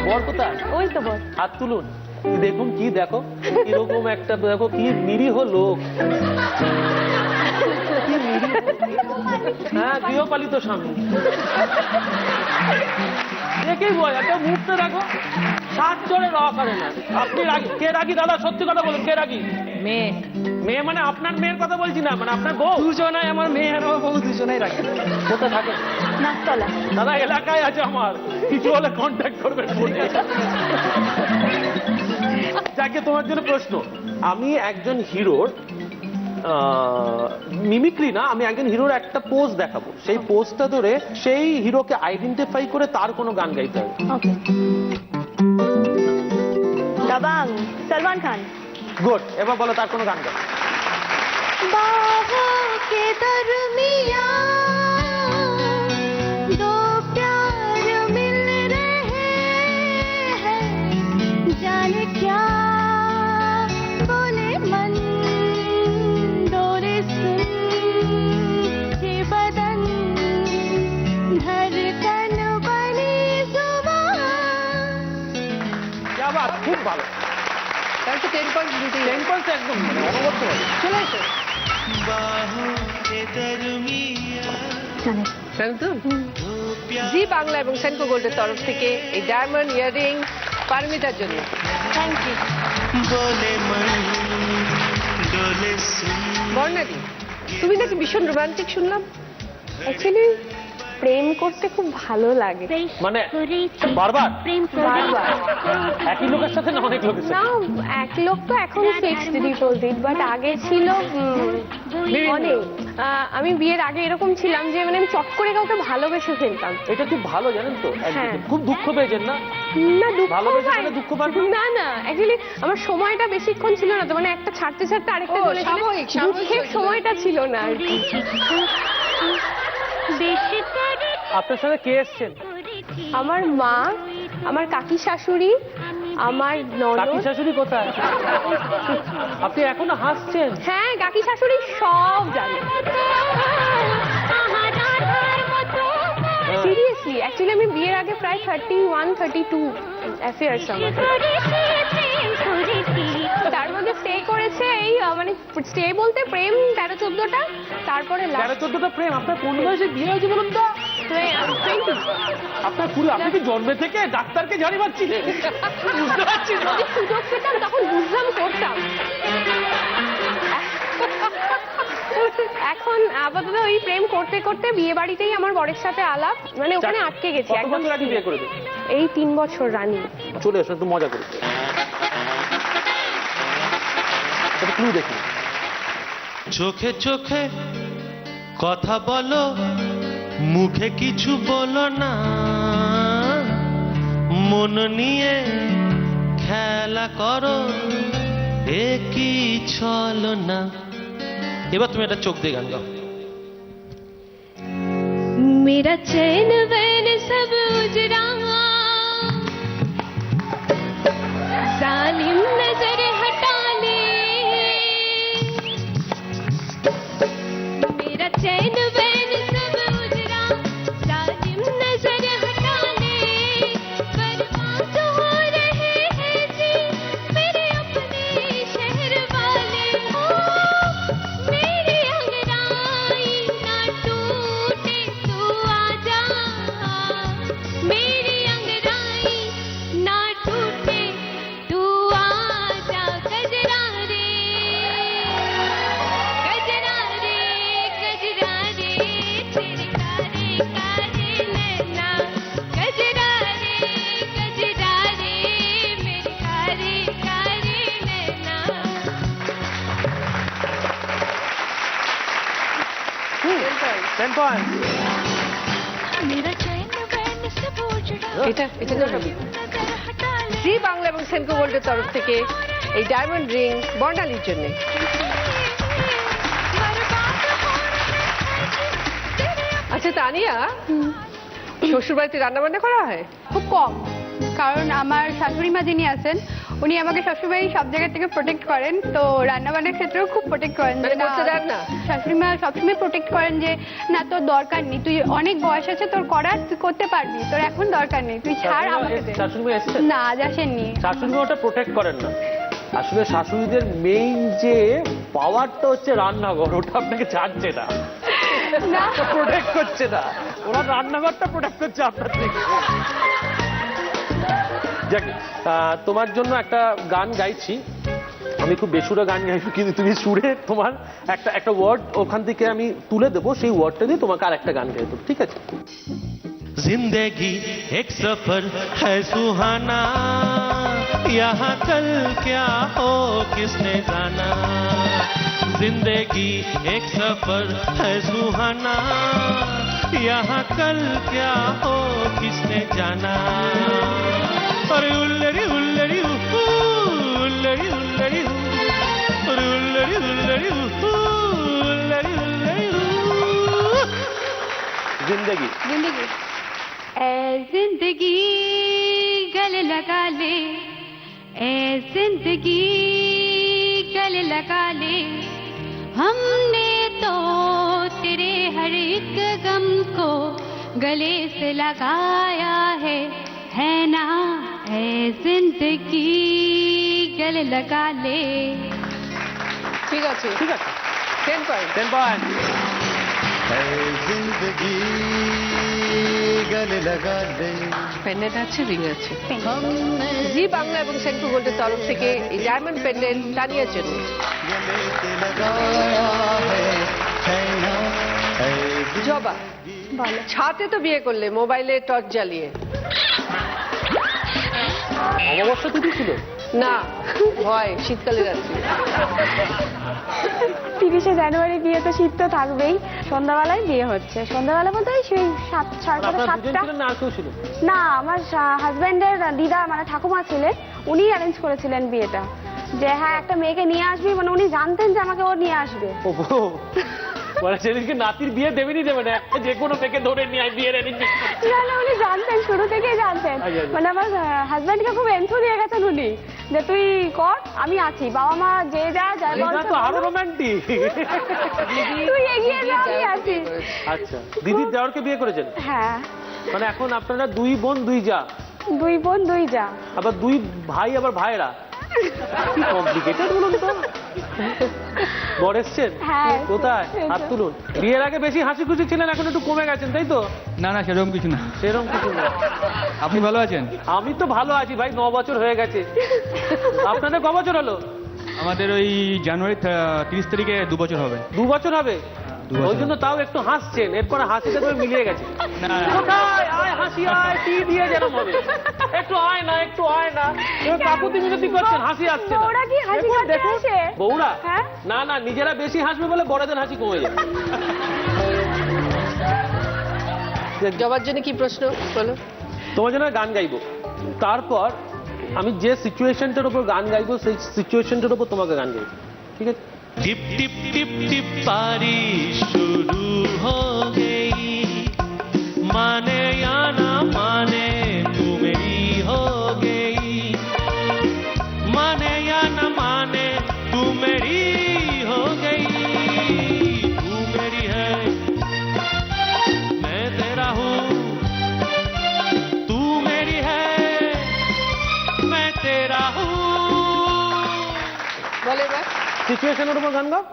বর কোথায়? ওই তো বল। হাত তুলুন, দেখুন কি, দেখো এরকম একটা, দেখো কি নিরীহ লোক, কি নিরীহ। হ্যাঁ, গৃহপালিত স্বামী। দেখেই বল, একটা মুহূর্তে দেখো 7 জনে র করে না। আপনি রাগি? কে রাগি দাদা, সত্যি কথা বলুন, কে রাগি? মেয়ে মেয়ে মানে আপনার মেয়ের কথা বলছি না, মানে আপনার বউ? দুজনাই, আমার মেয়ে আর বউ দুজনাই রাখে। কোথায় থাকে? নাকতলা। দাদা এলাকায় আছে আমার, কিছু হলে কন্ট্যাক্ট করবেন ফোনে। যাকে তোমার জন্য প্রশ্ন, আমি একজন হিরোর মিমিক্রি না, আমি একজন হিরোর একটা পোজ দেখাবো, সেই পোজটা ধরে সেই হিরোকে আইডেন্টিফাই করে তার কোনো গান গাইতে হবে। ওকে। দাবাং, সলমান খান। গুড, এবার বলো তার কোনো গান গাও। बाहों के दरमिया दो प्यार मिल रहे हैं, जाने क्या बोले मन डोले सुन के बदन धड़कन बनी जुबान। क्या बात, খুব ভালো। তাহলে তো 10 পয়েন্ট দিতেই হবে। 10 পয়েন্ট একদম মানে অনবদ্য ভাবে। চলে এসো। জানো তো? জি বাংলা এবং সেনকো গোল্ডের তরফ থেকে এই ডায়মন্ড ইয়াররিং পারমিতার জন্য। Thank you. বর্ণালী, তুমি নাকি ভীষণ রোমান্টিক শুনলাম। অ্যাকচুয়ালি প্রেম করতে খুব ভালো লাগে। মানে বারবার বারবার। একই লোকের সাথে না অনেক লোকের না, সাথে? এক লোক তো এখন ফিক্সড ডিপোজিট, বাট আগে ছিল অনেক। আমি বিয়ের আগে এরকম ছিলাম যে মানে আমি চট করে কাউকে ভালোবেসে ফেলতাম। এটা খুব ভালো, জানেন তো? হ্যাঁ। খুব দুঃখ পেয়েছেন না? না, দুঃখ ভালোবেসে পাই- ফেলে দুঃখ পান না? না না, অ্যাকচুয়ালি আমার সময়টা বেশিক্ষণ ছিল না তো, মানে একটা ছাড়তে ছাড়তে আরেকটা ও, চলে গেলে সাময়িক, সাময়িক দুঃখের হয়েছিল। সময়টা ছিল না আর কি। আপনার সাথে কে এসছেন? আমার মা, আমার কাকি শাশুড়ি, আমার কাকি ননদ। শাশুড়ি কোথায়? আপনি এখনো হাসছেন? হ্যাঁ, কাকি শাশুড়ি সব জানে। সিরিয়াসলি, অ্যাকচুয়ালি আমি বিয়ের আগে প্রায় 31-32 অ্যাফেয়ার্স আমার। তার মধ্যে স্টে করেছে এই মানে স্টে বলতে প্রেম 13-14টা, তারপরে 13-14টা প্রেম। আপনার কোন বয়সে বিয়ে হয়েছে বলুন তো? আপনার পুরো আপনি কি জন্মে থেকে ডাক্তারকে জানি পাচ্ছিলেন? বুঝতে পারছি না। যদি সুযোগ পেতাম তখন বুঝলাম করতাম। এখন আপাতত ওই প্রেম করতে করতে বিয়ে বাড়িতেই আমার বরের সাথে আলাপ, মানে ওখানে আটকে গেছি কত একদম। বছর আগে বিয়ে করে দেন? এই 3 বছর রানী। চলে এসো একটু মজা করি। একটা ক্লু দেখি। চোখে চোখে কথা বলো, মুখে কিছু বলো না, মন নিয়ে খেলা করো, একই চলো না। এবার তুমি একটা চোখ দিয়ে গান গাও। मेरा चैन वैन सब उजरा, जालिम नजर हटा ले, मेरा चैन वैन सब उजरा, जालिम नजर हटा ले, बर्बाद हो रहे हैं जी मेरे अपने शहर वाले, ओ मेरी अंगड़ाई ना टूटे तू आजा, मेरी अंगड़ाई ना टूटे तू आजा, गजरा रे गजरा रे गजरा रे, तेरे कारे कारे नैना, गजरा रे मेरे कारे कारे नैना। 10 পয়েন্ট। मेरा चैन वैन सब उजड़ा, এটা এটা সবই नजर हटा ले, জি বাংলা এবং সেনকো গোল্ডের তরফ থেকে এই ডায়মন্ড রিং বর্ণালীর জন্য। बर्बाद हो रहे हैं जी तेरे আচ্ছা তানিয়া, শ্বশুর বাড়িতে রান্না বান্না করা হয়? খুব কম, কারণ আমার শাশুড়ি মা যিনি আছেন উনি আমাকে সবসময় সব জায়গা থেকে প্রোটেক্ট করেন, তো রান্নাবান্নার ক্ষেত্রেও খুব প্রোটেক্ট করেন। মানে করতে দেন না? শাশুড়ি মা সবসময় প্রোটেক্ট করেন যে না তোর দরকার নেই, তুই অনেক বয়স আছে তোর করার, তুই করতে পারবি, তোর এখন দরকার নেই, তুই ছাড় আমাকে দে। শাশুড়ি মা এসেছেন? না আজ আসেননি। শাশুড়ি মা ওটা প্রোটেক্ট করেন না, আসলে শাশুড়িদের মেইন যে পাওয়ারটা হচ্ছে রান্নাঘর, ওটা আপনাকে ছাড়ছে না, প্রোটেক্ট করছে না, ওরা রান্নাঘরটা প্রোটেক্ট করছে আপনার থেকে। যাক, তোমার জন্য একটা গান গাইছি, আমি খুব বেসুরা গান গাইছি, কিন্তু তুমি সুরে তোমার একটা ওয়ার্ড ওখান থেকে আমি তুলে দেবো, সেই ওয়ার্ডটা দিয়ে তোমাকে আর একটা গান গাই দেবো, ঠিক আছে? जिंदगी एक सफर है सुहाना, यहाँ कल क्या हो किसने जाना, जिंदगी एक सफर है सुहाना, यहाँ कल क्या हो किसने जाना, अरे उल्लरी उल्लरी उल्लरी उल्लरी अरे उल्लरी उल्लरी उल्लरी उल्लरी जिंदगी जिंदगी ऐ जिंदगी गले लगा ले, ऐ जिंदगी गले लगा ले, हमने तो तेरे हर एक गम को गले से लगाया है ना, ऐ जिंदगी गले लगा ले। ঠিক আছে, ঠিক আছে, 10 পয়েন্ট। 10 পয়েন্ট। जिंदगी गले लगा ले, পেন্ডেন্ট আছে, রিং আছে। জি বাংলা এবং সেনকো গোল্ডের তরফ থেকে এই ডায়মন্ড পেন্ডেন্ট তানিয়ার জন্য। गले से लगाया है ना, है জবা, ছাতে তো বিয়ে করলে মোবাইলে টর্চ জ্বালিয়ে? অমাবস্যা তিথি ছিল? না, ভয়, শীতকালে রাত্রি। 30শে জানুয়ারি বিয়ে, তো শীত তো থাকবেই। সন্ধ্যাবেলায় বিয়ে হচ্ছে, সন্ধ্যাবেলা বলতে ওই সেই 7:30 আপনার দুজন 7টা। ছিলেন না আর কেউ ছিল? না, আমার হাজবেন্ডের দিদা মানে ঠাকুমা ছিলেন, উনি অ্যারেঞ্জ করেছিলেন বিয়েটা, যে হ্যাঁ একটা মেয়েকে নিয়ে আসবি, মানে উনি জানতেন যে আমাকে ও নিয়ে আসবে। ওহো, মানে সেদিনকে নাতির বিয়ে দেবেনই দেবে না, একটা যে কোনো মেয়েকে ধরে নিয়ে আয় বিয়ের arrangement করতে। না না, উনি জানতেন, শুরু থেকেই জানতেন, আচ্ছা, আচ্ছা। মানে আমার হাজবেন্ডকে খুব এনথু দিয়ে গেছেন উনি, যে তুই কর, আমি আছি, বাবা মা যে যা যায় এটা বলছে তো আরো বলো। রোমান্টিক। তুই এগিয়ে যা, আমি আছি। আচ্ছা, দিদির দেওরকে বিয়ে করেছেন? হ্যাঁ, মানে এখন আপনারা 2 বোন 2 যা, 2 বোন 2 যা। আবার 2 ভাই আবার ভাইরা, কি কমপ্লিকেটেড বলুন তো। বর এসছেন? হ্যাঁ, কোথায়? হাত তুলুন। বিয়ের আগে বেশি হাসি খুশি ছিলেন, এখন একটু কমে গেছেন, তাই তো? না না সেরকম কিছু না। সেরকম কিছু না। আপনি ভালো আছেন? আমি তো ভালো আছি ভাই, 9 বছর হয়ে গেছে। আপনাদের ক বছর হলো? আমাদের ওই জানুয়ারি 30 তারিখে 2 বছর হবে। 2 বছর হবে? 2 বছর। ওই জন্য তাও একটু হাসছেন, এরপরে হাসিটা করে মিলিয়ে গেছে। না, না। কোথায়? আয় হাসি আয়, টি দিয়ে যেরকম হবে। একটু আয় না, একটু আয় না। এবার কাকুতি মিনতি করছেন, হাসি আসছে না। বউরা কি হাসি দেখুন, কাটতে দেখুন। আসে? বউরা? হ্যাঁ। না না, নিজেরা বেশি হাসবে বলে বড়দের হাসি কমে যায়। জবার জন্য কি প্রশ্ন বলো? তোমার জন্য গান গাইবো, তারপর আমি যে সিচুয়েশনটার উপর গান গাইবো সেই সিচুয়েশনটার উপর তোমাকে গান গাইবো, ঠিক আছে? टिप टिप टिप टिप बारिश शुरू हो गई, माने या ना माने तू मेरी हो गई, माने या ना माने तू मेरी हो गई, तू मेरी है मैं तेरा हूँ, तू मेरी है मैं तेरा हूँ। বলে এবার সিচুয়েশনের উপর গান গাও।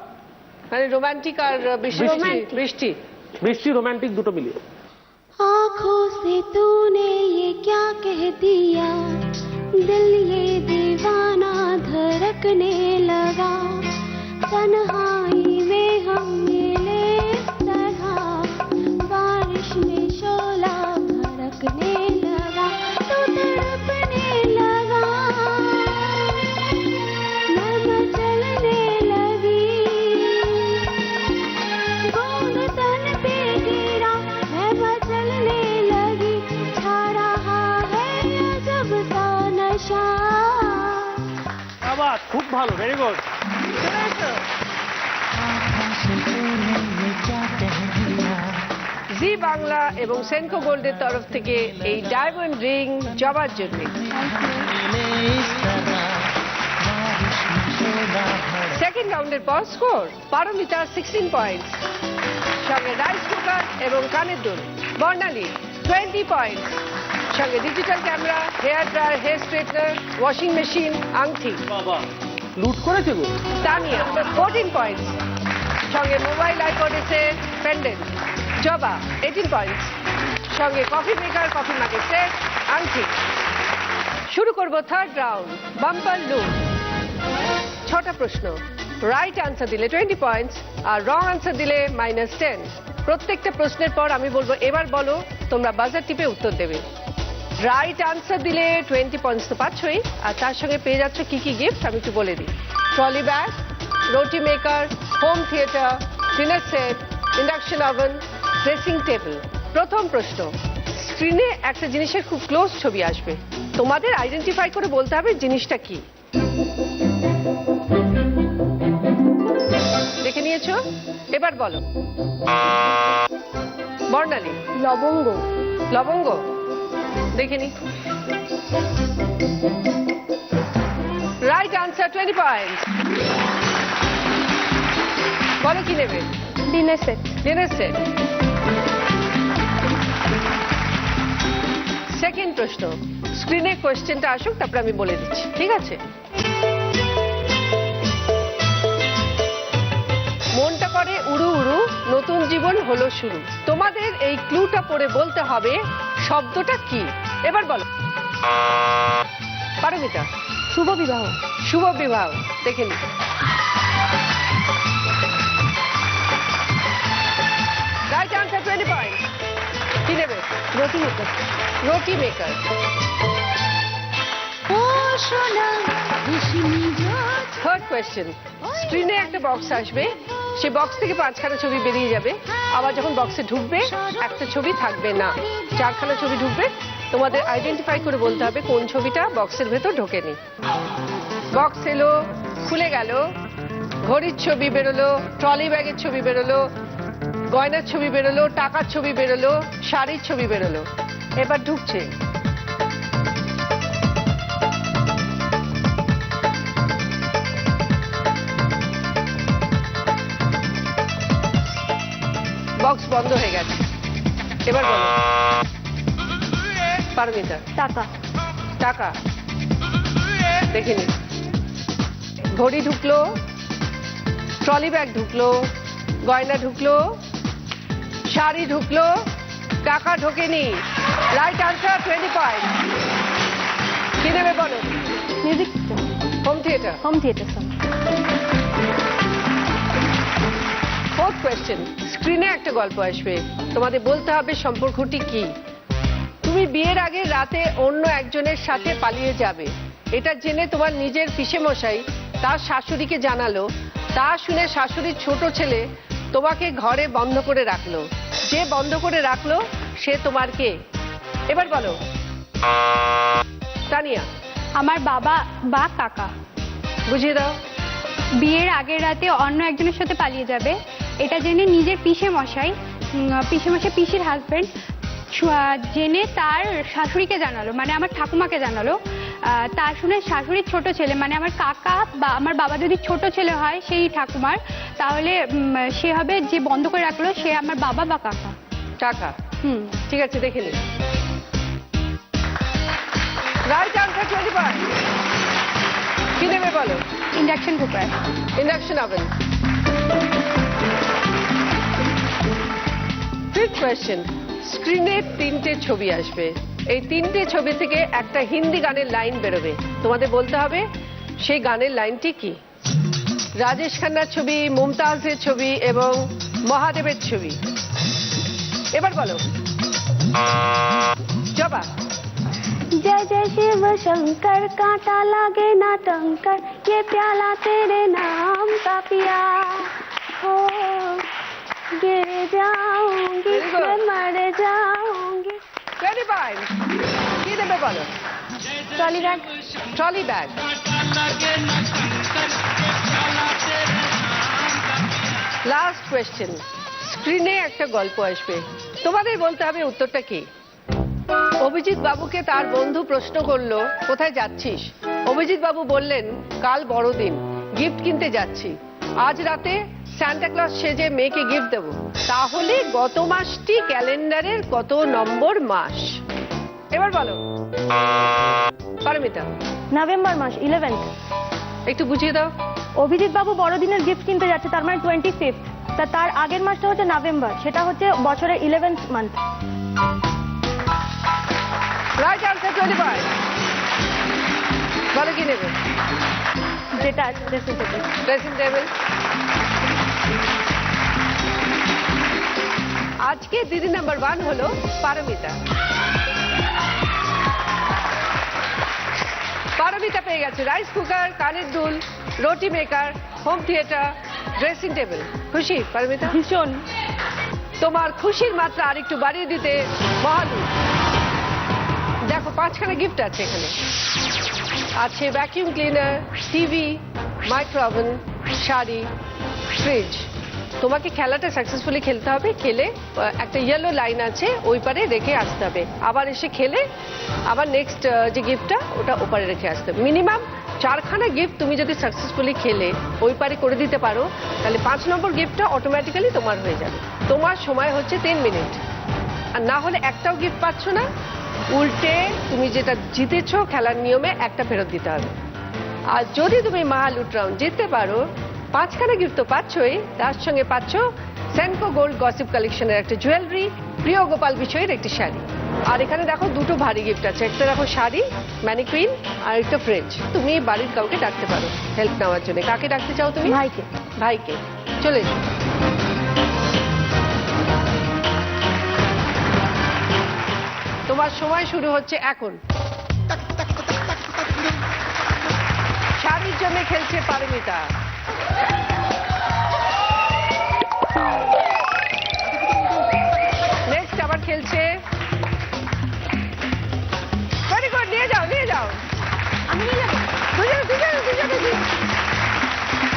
মানে রোমান্টিক আর বৃষ্টি বৃষ্টি বৃষ্টি রোমান্টিক দুটো মিলিয়ে। आँखों से तूने ये क्या कह दिया, दिल ये दीवाना धड़कने लगा, तन्हाई में हम मिले इस तरह, बारिश में शोला भड़कने लगा, तो तड़पने लगा, मैं मचलने लगी, गोंद तन पे गिरा, मैं मचलने लगी, छा रहा है अजब सा नशा। আবার খুব ভালো, ভেরি গুড। জি বাংলা এবং সেনকো গোল্ডের তরফ থেকে এই ডায়মন্ড রিং জবার জন্য। সেকেন্ড রাউন্ডের পর স্কোর পারমিতা 16 পয়েন্টস, সঙ্গে রাইস কুকার এবং কানের দুল বর্ণালী 20 পয়েন্টস, সঙ্গে digital camera, hair dryer, hair straightener, washing machine, আংটি বাবা লুট করেছে গো। তানিয়া 14 পয়েন্টস, সঙ্গে মোবাইল আইপড এসে পেন্ডেন্ট জবা 18 পয়েন্টস, সঙ্গে কফি মেকার, কফি মাগের সেট, আংটি। শুরু করব থার্ড রাউন্ড বাম্পার লুট। 6টা প্রশ্ন, রাইট আনসার দিলে 20 পয়েন্টস আর রং আনসার দিলে -10। প্রত্যেকটা প্রশ্নের পর আমি বলবো এবার বলো, তোমরা বাজার টিপে উত্তর দেবে। রাইট আনসার দিলে 20 পয়েন্টস তো পাচ্ছই, আর তার সঙ্গে পেয়ে যাচ্ছ কি কি গিফট আমি একটু বলে দিই। Trolley bag, roti maker, home theatre, dinner set, induction oven, dressing table. প্রথম প্রশ্ন, স্ক্রিনে একটা জিনিসের খুব ক্লোজ ছবি আসবে, তোমাদের আইডেন্টিফাই করে বলতে হবে জিনিসটা কি। দেখে নিয়েছো? এবার বলো। বর্ণালী? লবঙ্গ। লবঙ্গ, দেখে নি। Right answer 20 points. বলো কি নেবে? Dinner set. Dinner set. Second প্রশ্ন, স্ক্রিনে কোয়েশ্চেনটা আসুক তারপরে আমি বলে দিচ্ছি, ঠিক আছে? মনটা করে উড়ু উড়ু, নতুন জীবন হলো শুরু। তোমাদের এই ক্লুটা পড়ে বলতে হবে শব্দটা কি। এবার বলো। পারমিতা? শুভ বিবাহ। শুভ বিবাহ, দেখে নি। Right answer 20 point. কি নেবে? রুটি মেকার। রুটি মেকার। ও সোনা রেশমি জোছ, থার্ড কোয়েশ্চেন, স্ক্রিনে একটা বক্স আসবে, সেই বক্স থেকে 5খানা ছবি বেরিয়ে যাবে, আবার যখন বক্সে ঢুকবে একটা ছবি থাকবে না, 4খানা ছবি ঢুকবে। তোমাদের আইডেন্টিফাই করে বলতে হবে কোন ছবিটা বক্সের ভেতর ঢোকেনি। বক্স এলো, খুলে গেল, ঘড়ির ছবি বেরোলো, ট্রলি ব্যাগের ছবি বেরোলো, গয়নার ছবি বেরোলো, টাকার ছবি বেরোলো, শাড়ির ছবি বেরোলো। এবার ঢুকছে। বক্স বন্ধ হয়ে গেছে। এবার বলো। পারমিতা? টাকা। টাকা, দেখিনি। ঘড়ি ঢুকলো, ট্রলি ব্যাগ ঢুকলো, গয়না ঢুকলো, শাড়ি ঢুকলো, টাকা ঢোকেনি। Right answer 20 point. কি নেবে বলো? Music system, home theatre. Home theatre. Fourth question, স্ক্রিনে একটা গল্প আসবে, তোমাদের বলতে হবে সম্পর্কটি কি। তুমি বিয়ের আগে রাতে অন্য একজনের সাথে পালিয়ে যাবে, এটা জেনে তোমার নিজের পিসেমশাই তার শাশুড়িকে জানালো। তা শুনে শাশুড়ির ছোট ছেলে তোমাকে ঘরে বন্ধ করে রাখলো। যে বন্ধ করে রাখলো সে তোমার কে? এবার বলো। তানিয়া, আমার বাবা বা কাকা। বুঝিয়ে দাও। বিয়ের আগের রাতে অন্য একজনের সাথে পালিয়ে যাবে, এটা জেনে নিজের পিসে মশাই পিসির হাজবেন্ড জেনে তার শাশুড়িকে জানালো, মানে আমার ঠাকুমাকে জানালো। তা শুনে শাশুড়ির ছোট ছেলে, মানে আমার কাকা বা আমার বাবা যদি ছোট ছেলে হয় সেই ঠাকুমার, তাহলে সে হবে যে বন্ধ করে রাখলো সে আমার বাবা বা কাকা। টাকা। ঠিক আছে, দেখে নি। Right answer 20 point. কি নেবে বলো? Induction cooker. Induction oven. Fifth question, স্ক্রিনে 3টে ছবি আসবে, এই 3টে ছবি থেকে একটা হিন্দি গানের লাইন বেরোবে, তোমাদের বলতে হবে সেই গানের লাইনটি কি। রাজেশ খান্নার ছবি, মুমতাজের ছবি এবং মহাদেবের ছবি। এবার বলো। জবা। जय जय शिव शंकर, कांटा लगे ना टंकर, ये प्याला तेरे नाम का पिया, हो गिर जाऊंगी Very good. मैं मर जाऊंगी। 20 পয়েন্ট। কি নেবে বলো? Trolley bag. Trolley bag. Last question, স্ক্রিনে একটা গল্প আসবে, তোমাদের বলতে হবে উত্তরটা কি। অভিজিৎ বাবুকে তার বন্ধু প্রশ্ন করলো, কোথায় যাচ্ছিস? অভিজিৎ বাবু বললেন, কাল বড়দিন, গিফট কিনতে যাচ্ছি। আজ রাতে সান্টা ক্লজ সেজে মেয়েকে গিফট দেবো। তাহলে গত মাসটি ক্যালেন্ডারের কত নম্বর মাস? এবার বলো। পারমিতা। নভেম্বর মাস, 11th। একটু বুঝিয়ে দাও। অভিজিৎ বাবু বড়দিনের গিফট কিনতে যাচ্ছে, তার মানে 25th। তার আগের মাসটা হচ্ছে নভেম্বর, সেটা হচ্ছে বছরের 11th month. Right answer 20 point. বলো কি নেবে? যেটা ড্রেসিং টেবিল। Dressing table. আজকে দিদি নাম্বার 1 হলো পারমিতা। পারমিতা পেয়ে গেছে রাইস কুকার, কানের দুল, রুটি maker, home theatre, dressing table. খুশি পারমিতা? ভীষণ। তোমার খুশির মাত্রা আরেকটু বাড়িয়ে দিতে মহালু দেখো 5খানা গিফট আছে এখানে। আছে vacuum cleaner, TV, micro oven, sari, fridge. তোমাকে খেলাটা সাকসেসফুলি খেলতে হবে। খেলে একটা ইয়েলো লাইন আছে ওই পারে রেখে আসতে হবে, আবার এসে খেলে আবার নেক্সট যে গিফটটা ওটা ওপারে রেখে আসতে হবে। মিনিমাম 4খানা গিফট তুমি যদি সাকসেসফুলি খেলে ওই পারে করে দিতে পারো, তাহলে 5 নম্বর গিফটটা অটোমেটিক্যালি তোমার হয়ে যাবে। তোমার সময় হচ্ছে 3 মিনিট। আর না হলে একটাও গিফট পাচ্ছ না, উল্টে তুমি যেটা জিতেছো খেলার নিয়মে একটা ফেরত দিতে হবে। আর যদি তুমি মহালুট রাউন্ড জিততে পারো, 5খানা গিফট তো পাচ্ছই, তার সঙ্গে পাচ্ছ সেনকো গোল্ড গসিপ কালেকশনের একটা জুয়েলারি, প্রিয় গোপাল বিষয়ের একটি শাড়ি। আর এখানে দেখো 2টো ভারী গিফট আছে, একটা দেখো শাড়ি, ম্যানিকুইন, আর একটা ফ্রিজ। তুমি বাড়ির কাউকে ডাকতে পারো হেল্প নেওয়ার জন্য। কাকে ডাকতে চাও তুমি? ভাইকে। ভাইকে। চলে এসো। তোমার সময় শুরু হচ্ছে এখন। শাড়ির জন্য খেলছে পারমিতা। নেক্সট আবার খেলছে। ভেরি গুড, নিয়ে যাও নিয়ে যাও। আমি নিয়ে যাবো।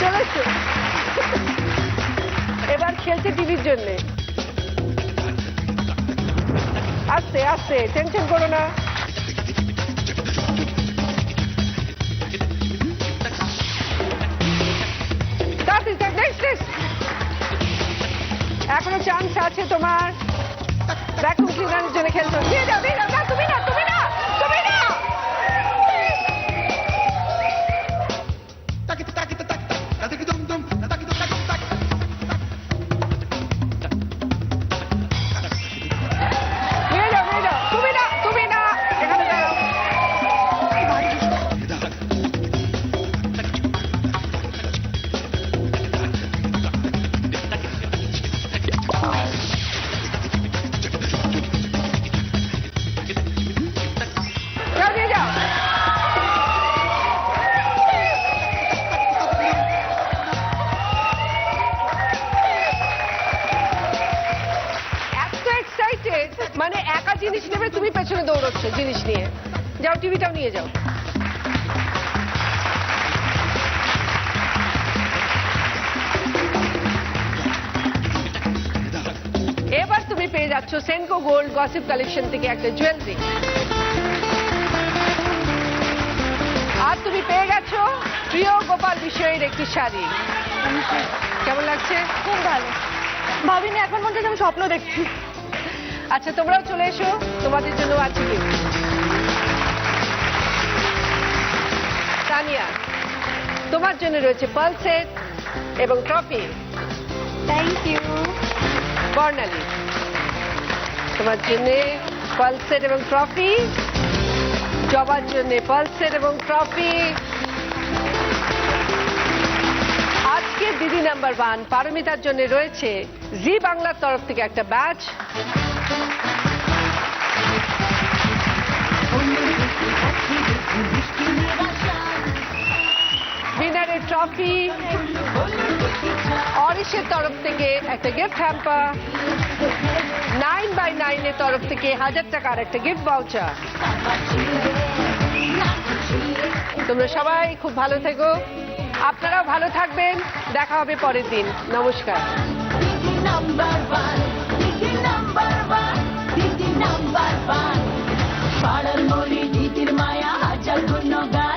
চলে এসো। এবার খেলছে টিভির জন্য। আস্তে আস্তে, টেনশন করো না। এখনো চান্স আছে তোমার ভ্যাকুয়াম ক্লিনারের জন্য খেলছো। নিয়ে যাও নিয়ে যাও। না তুমি না, তুমি না, তুমি না। টিভিটাও নিয়ে যাও। এবার তুমি পেয়ে যাচ্ছ সেনকো গোল্ড গসিপ কালেকশন থেকে একটা জুয়েলারি। আর তুমি পেয়ে গেছো প্রিয় গোপাল বিষয়ের একটি শাড়ি। কেমন লাগছে? খুব ভালো, ভাবিনি, এখন মনে হচ্ছে আমি স্বপ্ন দেখছি। আচ্ছা তোমরাও চলে এসো, তোমাদের জন্য আছে কি। তানিয়া, তোমার জন্য রয়েছে পার্ল সেট এবং ট্রফি। Thank you. বর্ণালী, তোমার জন্য পার্ল সেট এবং ট্রফি। জবার জন্য পার্ল সেট এবং ট্রফি। আজকে দিদি নাম্বার 1 পারমিতার জন্য রয়েছে জি বাংলার তরফ থেকে একটা ব্যাচ। উইনারের ট্রফি। অরিশের তরফ থেকে একটা গিফট হ্যাম্পার। 9x9 এর তরফ থেকে 1000 টাকার একটা গিফট ভাউচার। তোমরা সবাই খুব ভালো থেকো, আপনারাও ভালো থাকবেন। দেখা হবে পরের দিন। নমস্কার। পাড়ার মরি দিদির মায়া হাজার গুণ গান।